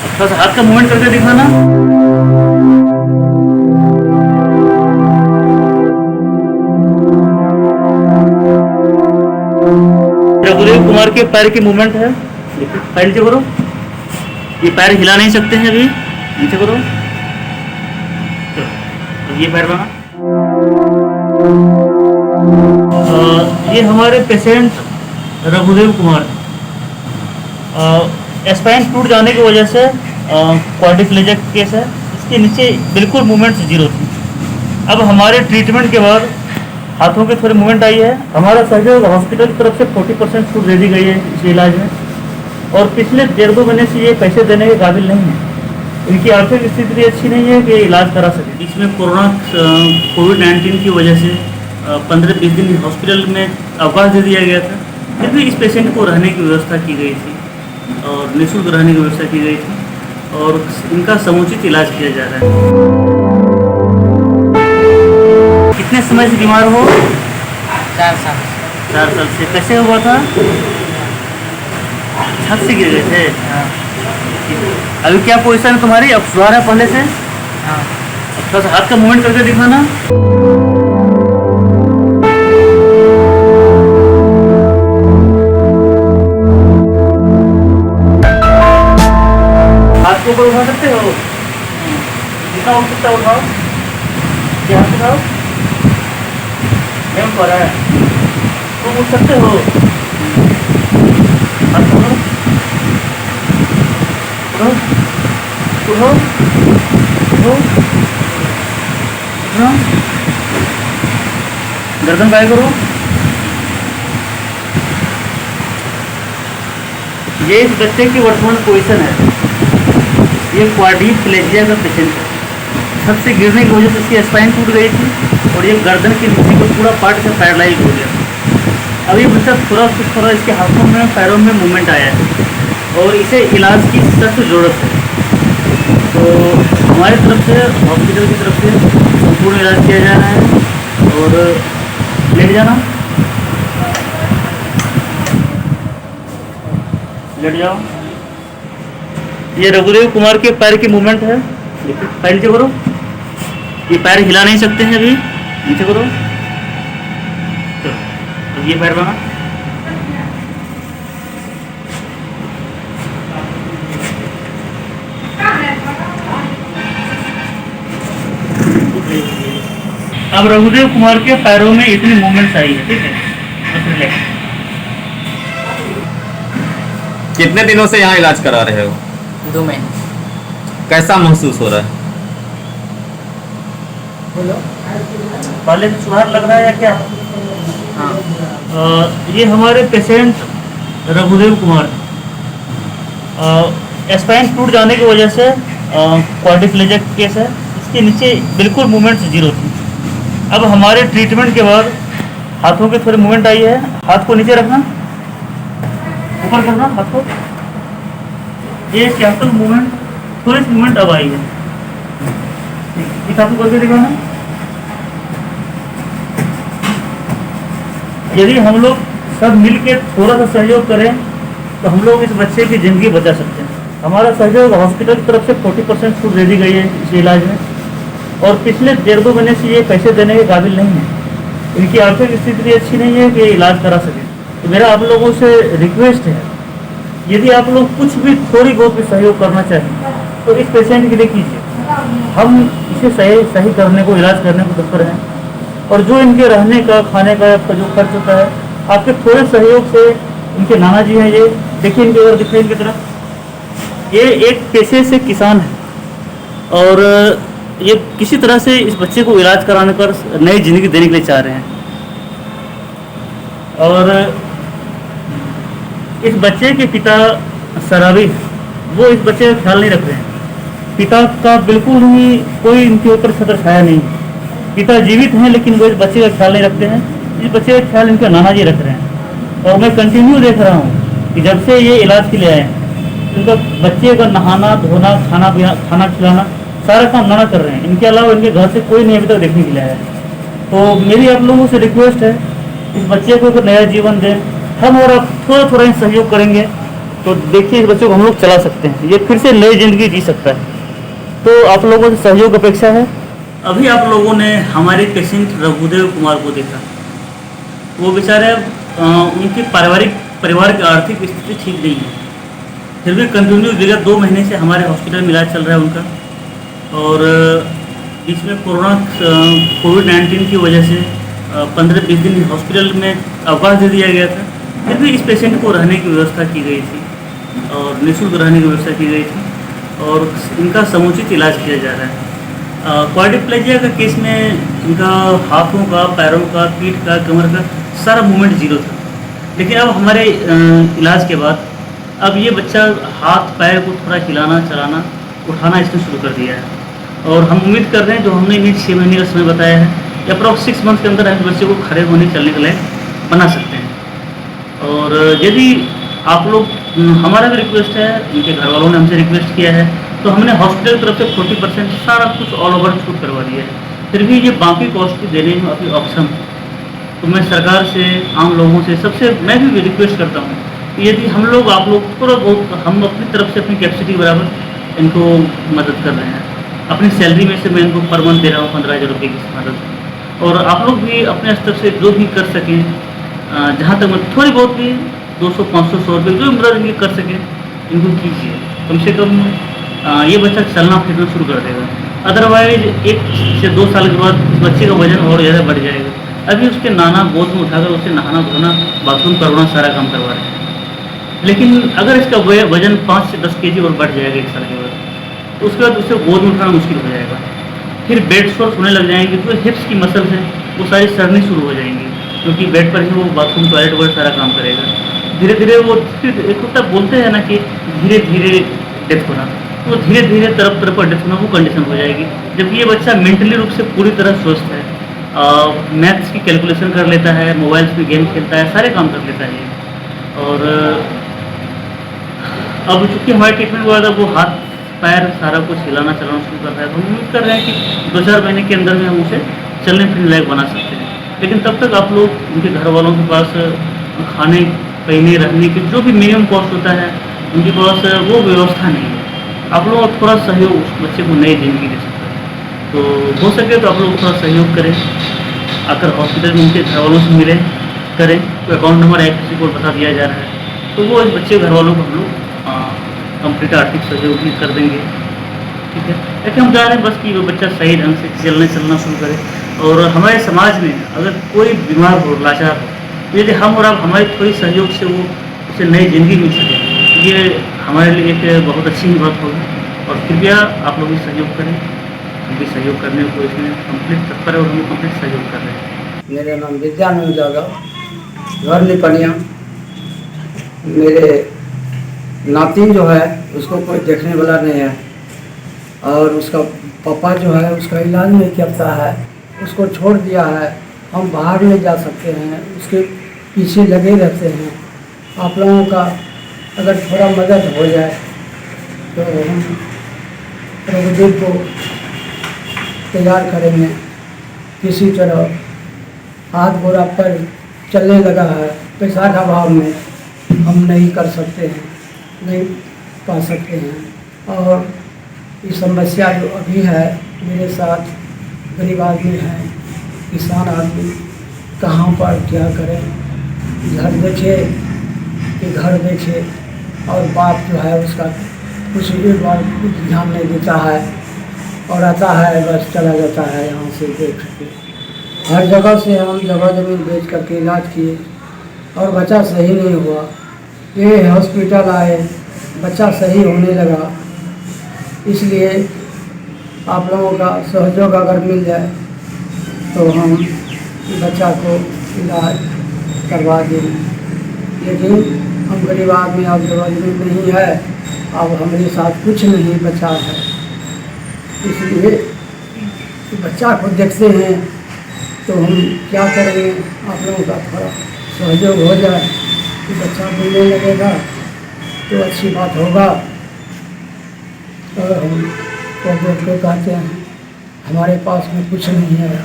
थोड़ा सा हाथ का मूवमेंट करके दिखाना। रघुदेव कुमार के पैर की मूवमेंट है, पैर नीचे करो। ये पैर हिला नहीं सकते हैं अभी, नीचे करो। ये पैर बना। ये हमारे पेशेंट रघुदेव कुमार, स्पाइन टूट जाने की वजह से क्वाड्रिप्लेजिक केस है। इसके नीचे बिल्कुल मूवमेंट जीरो थी। अब हमारे ट्रीटमेंट के बाद हाथों की थोड़ी मूवमेंट आई है। हमारा सहयोग हॉस्पिटल की तरफ से 40% छूट दे दी गई है इस इलाज में, और पिछले 1.5-2 महीने से ये पैसे देने के काबिल नहीं है। इनकी आर्थिक स्थिति अच्छी नहीं है कि इलाज करा सके। इसमें कोविड-19 की वजह से 15-20 दिन हॉस्पिटल में अवकाश दे दिया गया था। फिर भी इस पेशेंट को रहने की व्यवस्था की गई थी और निःशुल्क रहने की व्यवस्था की गई थी, और इनका समुचित इलाज किया जा रहा है। कितने समय से बीमार हो? 4 साल। 4 साल से। कैसे हुआ था? छत से गिर गए थे? हाँ। अभी क्या पोजीशन है तुम्हारी? अब सुधार है पहले से? हाँ। अब थोड़ा सा हाथ का मूवमेंट करके दिखाना। हाथ को ऊपर उठा सकते हो? जितना उठ सकता उठाओ। ये हाथ उठाओ। नहीं उठ पा रहा है? तुम उठ सकते हो? हाथ पकड़ो। उठो, उठो, उठो, गर्दन बाएं करो। ये इस बच्चे की वर्तमान पोजीशन है। ये क्वाड्रिप्लेजिया का पेशेंट है। छत से गिरने की वजह से इसकी स्पाइन टूट गई थी, और ये गर्दन की नीचे को पूरा पार्ट से पैरालाइज हो गया। अभी बच्चा थोड़ा इसके हाथों में पैरों में मूवमेंट आया है, और इसे इलाज की सख्त ज़रूरत है। तो हमारी तरफ से, हॉस्पिटल की तरफ से संपूर्ण इलाज किया जा रहा है। और लेट जाना, लेट जाओ। ये रघुदेव कुमार के पैर की मूवमेंट है, पैर नीचे करो। ये पैर हिला नहीं सकते हैं अभी, नीचे करो। तो ये पैर बना। अब रघुदेव कुमार के पैरों में इतनी मूवमेंट्स आई है, ठीक है? बस रिलैक्स। कितने दिनों से यहाँ इलाज करा रहे हो? 2 महीने। कैसा महसूस हो रहा है? पहले से सुधार लग रहा है या क्या? हाँ। ये हमारे पेशेंट रघुदेव कुमार, स्पाइन टूट जाने की वजह से क्वाड्रिप्लेजिक केस है। इसके नीचे बिल्कुल मूवमेंट्स जीरो थी। अब हमारे ट्रीटमेंट के बाद हाथों की थोड़ी मूवमेंट आई है। हाथ को नीचे रखना, ऊपर करना हाथ को। ये कैपिटल मूवमेंट, थोड़ी सी मूवमेंट अब आई है। इस हाथ को करके दिखाना। यदि हम लोग सब मिलके थोड़ा सा सहयोग करें तो हम लोग इस बच्चे की ज़िंदगी बचा सकते हैं। हमारा सहयोग हॉस्पिटल की तरफ से 40% छूट दे दी गई है इस इलाज में, और पिछले 1.5-2 महीने से ये पैसे देने के काबिल नहीं है। इनकी आर्थिक स्थिति अच्छी नहीं है कि इलाज करा सके। तो मेरा आप लोगों से रिक्वेस्ट है, यदि आप लोग कुछ भी थोड़ी बहुत भी सहयोग करना चाहें तो इस पेशेंट के लिए कीजिए। हम इसे सही करने को, इलाज करने को तत्पर हैं, और जो इनके रहने का, खाने का जो खर्च होता है, आपके थोड़े सहयोग से। इनके नाना जी हैं, ये देखिए, इनके उधर दिखाइए इनकी तरफ। ये एक पेशे से किसान है, और ये किसी तरह से इस बच्चे को इलाज कराने पर नई जिंदगी देने के लिए चाह रहे हैं। और इस बच्चे के पिता शराबी, वो इस बच्चे का ख्याल नहीं रख रहे हैं। पिता का बिल्कुल ही कोई इनके ऊपर छत्र छाया नहीं। पिता जीवित हैं, लेकिन वो इस बच्चे का ख्याल नहीं रखते हैं। इस बच्चे का ख्याल इनके नाना जी रख रहे हैं। और मैं कंटिन्यू देख रहा हूँ कि जब से ये इलाज के लिए आए हैं, इनका बच्चे का नहाना धोना, खाना खिलाना, सारा काम नाना कर रहे हैं। इनके अलावा इनके घर से कोई नहीं अभी तक देखने के लिए आया है। तो मेरी आप लोगों से रिक्वेस्ट है, इस बच्चे को एक नया जीवन दें। हम और आप थोड़ा थोड़ा सहयोग करेंगे तो देखिए इस बच्चे को हम लोग चला सकते हैं, ये फिर से नई ज़िंदगी जी सकता है। तो आप लोगों से सहयोग अपेक्षा है। अभी आप लोगों ने हमारे पेशेंट रघुदेव कुमार को देखा। वो बेचारे उनकी परिवार की आर्थिक स्थिति ठीक नहीं है, फिर भी कंटिन्यू विगत 2 महीने से हमारे हॉस्पिटल में इलाज चल रहा है उनका। और बीच में कोविड-19 की वजह से 15-20 दिन हॉस्पिटल में अवकाश दे दिया गया था। फिर भी इस पेशेंट को रहने की व्यवस्था की गई थी और निःशुल्क रहने की व्यवस्था की गई थी और इनका समुचित इलाज किया जा रहा है। क्वाड्रिप्लेजिया का केस में इनका हाथों का, पैरों का, पीठ का, कमर का सारा मूवमेंट जीरो था। लेकिन अब हमारे इलाज के बाद अब ये बच्चा हाथ पैर को थोड़ा हिलाना, चलाना, उठाना इसने शुरू कर दिया है। और हम उम्मीद कर रहे हैं जो हमने इन्हें 6 महीने का समय बताया है, अप्रॉक्स 6 मंथ के अंदर हम बच्चे को खड़े होने चलने के लायक बना सकते हैं। और यदि आप लोग, हमारा भी रिक्वेस्ट है, इनके घर वालों ने हमसे रिक्वेस्ट किया है, तो हमने हॉस्पिटल की तरफ से 40% सारा कुछ ऑल ओवर छूट करवा दिया है। फिर भी ये बाकी कॉस्ट देने में अभी ऑप्शन है। तो मैं सरकार से, आम लोगों से, सबसे मैं भी रिक्वेस्ट करता हूँ कि यदि हम लोग, आप लोग थोड़ा बहुत, हम अपनी तरफ से अपनी कैपेसिटी बराबर इनको मदद कर रहे हैं। अपनी सैलरी में से मैं इनको पर मंथ दे रहा हूँ 15,000 रुपये की मदद। और आप लोग भी अपने स्तर से जो भी कर सकें, जहाँ तक मैं थोड़ी बहुत भी 200, 500, 100 रुपये जो मदद इनकी कर सकें इनको कीजिए। कम से कम ये बच्चा चलना फिरना शुरू कर देगा। अदरवाइज 1 से 2 साल के बाद इस बच्चे का वजन और ज़्यादा बढ़ जाएगा। अभी उसके नाना गोद में उठाकर उसे नहाना धोना, बाथरूम करवाना, सारा काम करवा रहे हैं। लेकिन अगर इसका वजन 5 से 10 केजी और बढ़ जाएगा 1 साल के बाद, तो उसके बाद उसे गोद में उठाना मुश्किल हो जाएगा। फिर बेड सोर्स होने लग जाएंगे, जो हिप्स की मसल्स हैं वो सारी सड़नी शुरू हो जाएंगी, क्योंकि बेड पर ही वो बाथरूम, टॉयलेट वगैरह सारा काम करेगा। धीरे धीरे वो, एक होता बोलते हैं ना कि धीरे धीरे डेथ होना, तो धीरे धीरे तरफ पर डेथ होना वो कंडीशन हो जाएगी। जबकि ये बच्चा मेंटली रूप से पूरी तरह स्वस्थ है, मैथ्स की कैलकुलेशन कर लेता है, मोबाइल्स में गेम खेलता है, सारे काम कर लेता है। और अब चूँकि हमारे ट्रीटमेंट के बाद अब वो हाथ पैर सारा कुछ हिलाना चलाना शुरू कर रहा है, तो हम उम्मीद कर रहे हैं कि 2-4 महीने के अंदर में हम उसे चलने फिरने लायक बना सकते हैं। लेकिन तब तक आप लोग उनके घर वालों के पास खाने, पहने, रहने की जो भी मिनिमम कॉस्ट होता है उनके पास वो व्यवस्था नहीं है। आप लोग थोड़ा सहयोग उस बच्चे को नई ज़िंदगी दे सकते हैं। तो हो सके तो आप लोग थोड़ा सहयोग करें, आकर हॉस्पिटल में उनके घर वालों से मिलें, करें। तो अकाउंट नंबर किसी को बता दिया जा रहा है, तो वो इस बच्चे के घर वालों को हम लोग कंप्लीट आर्थिक सहयोग भी कर देंगे, ठीक है। लेकिन हम चाह रहे हैं बस कि वो बच्चा सही ढंग से चलना शुरू करे। और हमारे समाज में अगर कोई बीमार हो, लाचार हो, तो यदि हम और आप हमारे थोड़ी सहयोग से वो उसे नई ज़िंदगी मिल सके, ये हमारे लिए एक बहुत अच्छी बात होगी। और कृपया आप लोग भी सहयोग करें, हम भी सहयोग करने को इसमें कंप्लीट तत्पर है और हम कंप्लीट सहयोग कर रहे हैं। मेरा नाम विद्यानंद यादव, घर निपनिया। मेरे नातिन जो है उसको कोई देखने वाला नहीं है, और उसका पापा जो है उसका इलाज नहीं करता है, उसको छोड़ दिया है। हम बाहर नहीं जा सकते हैं, उसके पीछे लगे रहते हैं। आप लोगों का अगर थोड़ा मदद हो जाए तो हम रघुदेव को तैयार करेंगे। किसी तरह हाथ गोड़ा पर चलने लगा है, पैसा का अभाव में हम नहीं कर सकते हैं, नहीं पा सकते हैं। और ये समस्या जो अभी है मेरे साथ, गरीब आदमी है, किसान आदमी, कहाँ पर क्या करें, घर देखे कि घर देखे, और बाप जो है उसका कुछ एक बार कुछ ध्यान नहीं देता है और आता है बस चला जाता है। यहाँ से देख के हर जगह से हम जगह ज़मीन बेच करके इलाज किए और बच्चा सही नहीं हुआ। ये हॉस्पिटल आए, बच्चा सही होने लगा। इसलिए आप लोगों का सहयोग अगर मिल जाए तो हम बच्चा को इलाज करवा दें। लेकिन हम गरीब आदमी, अब जगह ज़मीन नहीं है, अब हमारे साथ कुछ नहीं बचा है, इसलिए बच्चा को देखते हैं तो हम क्या करेंगे। आप लोगों का थोड़ा सहयोग हो जाए कि बच्चा बोलने लगेगा तो अच्छी बात होगा। और हम को कहते हैं हमारे पास में कुछ नहीं है,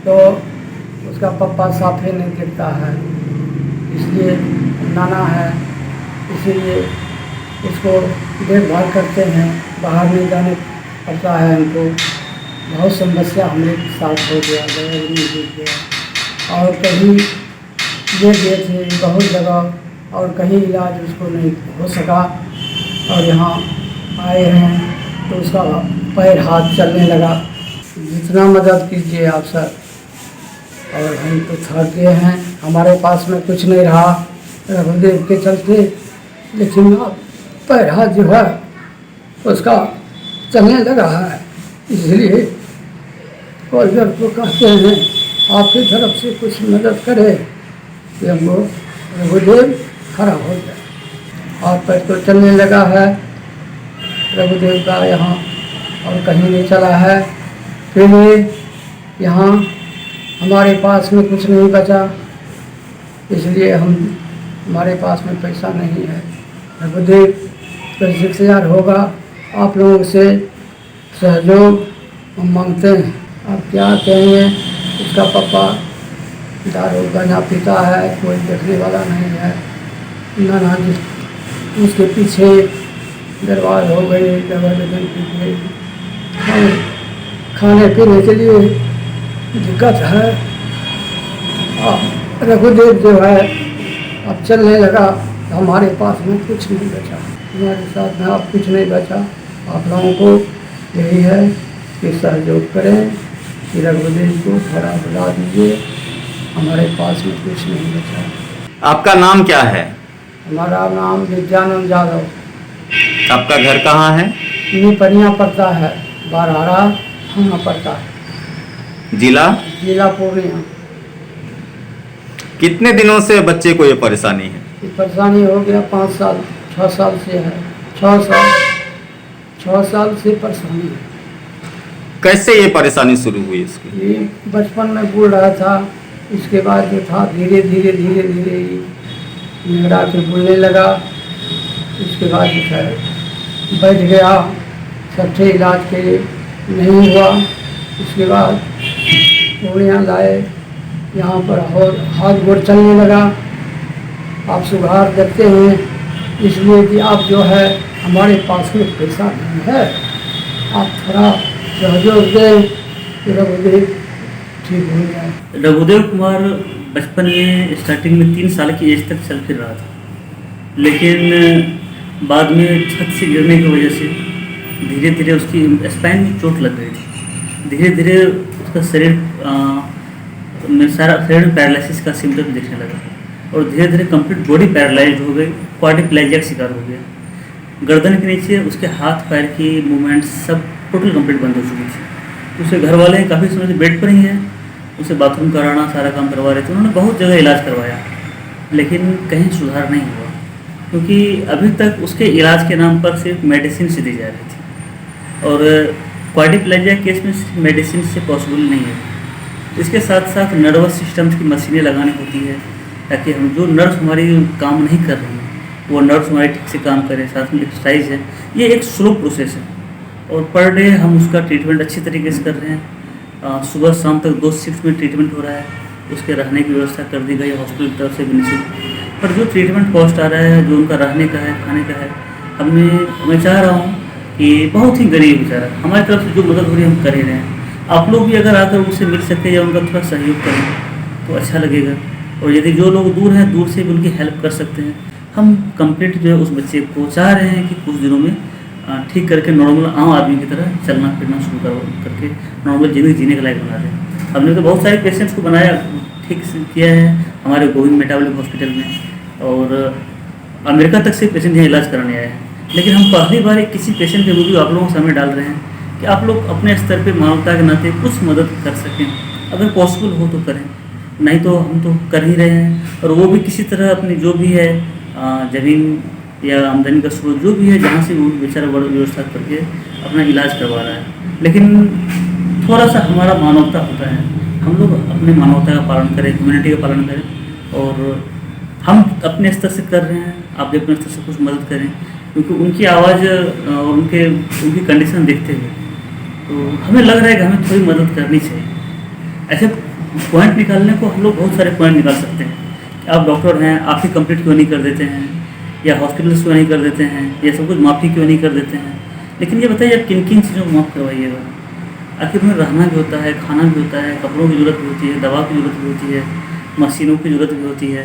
तो उसका पप्पा साफे नहीं दिखता है, इसलिए नाना है, इसीलिए इसको देखभाल करते हैं, बाहर नहीं जाने पड़ता है हमको। बहुत समस्या हमारे साथ हो गया, गैर में गिर गया और कहीं ले गए थे बहुत जगह और कहीं इलाज उसको नहीं हो सका और यहाँ आए हैं तो उसका पैर हाथ चलने लगा। जितना मदद कीजिए आप सर, और हम तो थक गए हैं, हमारे पास में कुछ नहीं रहा रघुदेव के चलते, लेकिन अब पैर हाथ जो है उसका चलने लगा है। इसलिए कॉलेज को कहते हैं आपकी तरफ से कुछ मदद करे कि हमको रघुदेव खड़ा हो जाए। और पैर तो चलने लगा है रघुदेव का यहाँ, और कहीं नहीं चला है। फिर भी यहाँ हमारे पास में कुछ नहीं बचा, इसलिए हमारे पास में पैसा नहीं है। रघुदेव 25,000 होगा, आप लोगों से सहयोग हम मांगते हैं। अब क्या कहेंगे, उसका पापा दारू गांजा पीता है, कोई देखने वाला नहीं है। नाना जी उसके पीछे बर्बाद हो गई, दवा लगन पीट गई, खाने पीने के लिए दिक्कत है। रघुदेव जो है अब चलने लगा, हमारे पास में कुछ नहीं बचा, हमारे साथ में अब कुछ नहीं बचा। आप लोगों को यही है कि सहयोग करें कि रघुदेव को थोड़ा बुला दीजिए, हमारे पास में कुछ नहीं बचा। आपका नाम क्या है? हमारा नाम विद्यानंद यादव। आपका घर कहाँ है? निपनिया पड़ता है, बारहारा थाना पड़ता है, जिला? जिला पूर्णिया। कितने दिनों से बच्चे को ये परेशानी है? ये परेशानी हो गया 5 साल 6 साल से है, 6 साल से परेशानी है। कैसे ये परेशानी शुरू हुई इसकी? ये बचपन में बोल रहा था, इसके बाद जो था धीरे धीरे निगड़ा के बोलने लगा। इसके बाद जो है बैठ गया, सबसे इलाज के नहीं हुआ। इसके बाद पूर्णिया लाए, यहाँ पर हाथ गोड़ चलने लगा। आप सुधार देखते हैं, इसलिए कि आप जो है हमारे पास में पैसा नहीं है, आप थोड़ा सहयोग दें कि रघुदेव ठीक हो जाए। रघुदेव कुमार बचपन में स्टार्टिंग में 3 साल की एज तक चल फिर रहा था, लेकिन बाद में छत से गिरने की वजह से धीरे धीरे उसकी स्पाइन में चोट लग गई थी। धीरे धीरे उसका शरीर में सारा शरीर में पैरालिसिस का सिम्टम दिखने लगा और धीरे धीरे कंप्लीट बॉडी पैरालाइज हो गई, क्वाड्रिप्लेजिया का शिकार हो गया। गर्दन के नीचे उसके हाथ पैर की मूवमेंट सब टोटल कंप्लीट बंद हो चुकी थी। उसके घर वाले काफ़ी समय से बेड पर ही हैं, उसे बाथरूम कराना सारा काम करवा रहे थे। उन्होंने बहुत जगह इलाज करवाया, लेकिन कहीं सुधार नहीं हुआ, क्योंकि अभी तक उसके इलाज के नाम पर सिर्फ मेडिसिन से दी जा रही थी, और क्वाड्रिप्लेजिया केस में सिर्फ मेडिसिन से पॉसिबल नहीं है। इसके साथ साथ नर्वस सिस्टम की मशीनें लगानी होती है, ताकि हम जो नर्व्स हमारी काम नहीं कर रही हैं वो नर्व्स हमारे ठीक से काम करें। साथ में एक्सरसाइज है, ये एक स्लो प्रोसेस है, और पर डे हम उसका ट्रीटमेंट अच्छी तरीके से कर रहे हैं। सुबह शाम तक 2 शिफ्ट में ट्रीटमेंट हो रहा है। उसके रहने की व्यवस्था कर दी गई है हॉस्पिटल की तरफ से भी निःशुल्क। पर जो ट्रीटमेंट कॉस्ट आ रहा है, जो उनका रहने का है, खाने का है, मैं चाह रहा हूँ कि बहुत ही गरीब बेचारा, हमारी तरफ से जो मदद हो रही है हम कर ही रहे हैं। आप लोग भी अगर आकर उनसे मिल सके या उनका थोड़ा सहयोग करें तो अच्छा लगेगा। और यदि जो लोग दूर हैं, दूर से भी उनकी हेल्प कर सकते हैं। हम कंप्लीट जो है उस बच्चे को चाह रहे हैं कि कुछ दिनों में ठीक करके नॉर्मल आम आदमी की तरह चलना फिरना शुरू करके नॉर्मल ज़िंदगी जीने के लायक बना दें। हमने तो बहुत सारे पेशेंट्स को बनाया, ठीक से किया है हमारे गोविंद मेटाबॉलिक हॉस्पिटल में, और अमेरिका तक से पेशेंट यहाँ इलाज कराने आए हैं। लेकिन हम पहली बार एक किसी पेशेंट के वीडियो आप लोगों के सामने डाल रहे हैं कि आप लोग अपने स्तर पे मानवता के नाते कुछ मदद कर सकें। अगर पॉसिबल हो तो करें, नहीं तो हम तो कर ही रहे हैं। और वो भी किसी तरह अपनी जो भी है ज़मीन या आमदनी का स्रोत जो भी है, जहाँ से वो बेचारा बड़ा व्यवस्था करके अपना इलाज करवा रहा है। लेकिन थोड़ा सा हमारा मानवता होता है, हम लोग अपने मानवता का पालन करें, ह्यूमैनिटी का पालन करें, और हम अपने स्तर से कर रहे हैं, आप भी अपने स्तर से कुछ मदद करें। क्योंकि उनकी आवाज़ और उनकी कंडीशन देखते हुए तो हमें लग रहा है कि हमें थोड़ी मदद करनी चाहिए। ऐसे पॉइंट निकालने को हम लोग बहुत सारे पॉइंट निकाल सकते हैं कि आप डॉक्टर हैं, आप ही कंप्लीट क्यों नहीं कर देते हैं, या हॉस्पिटल्स क्यों नहीं कर देते हैं, ये सब कुछ माफ़ी क्यों नहीं कर देते हैं। लेकिन ये बताइए आप किन किन चीज़ों को माफ़ करवाइएगा। आखिर उन्हें रहना भी होता है, खाना भी होता है, कपड़ों की ज़रूरत भी होती है, दवा की ज़रूरत भी होती है, मशीनों की ज़रूरत भी होती है।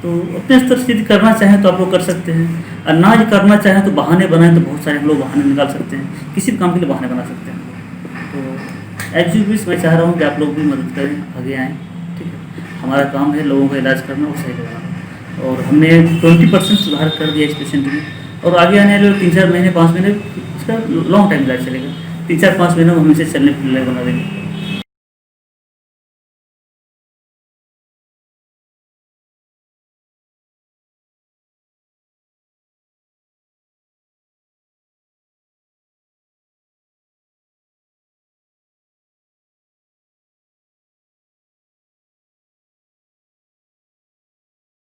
तो अपने स्तर से यदि करना चाहें तो आप लोग कर सकते हैं, और ना ही करना चाहें तो बहाने बनाएं तो बहुत सारे हम लोग बहाने निकाल सकते हैं, किसी भी काम के लिए बहाने बना सकते हैं। तो एग्जीक्यूटिव मैं चाह रहा हूँ कि आप लोग भी मदद करें, आगे आएँ, ठीक है। हमारा काम है लोगों का इलाज करना और सही करवाना, और हमने 20% सुधार कर दिया इस पेशेंट में, और आगे आने वाले 3-4 महीने 5 महीने इसका लॉन्ग टाइम इलाज चलेगा। 3-4-5 महीने में हम इसे चलने फिरने बना देंगे।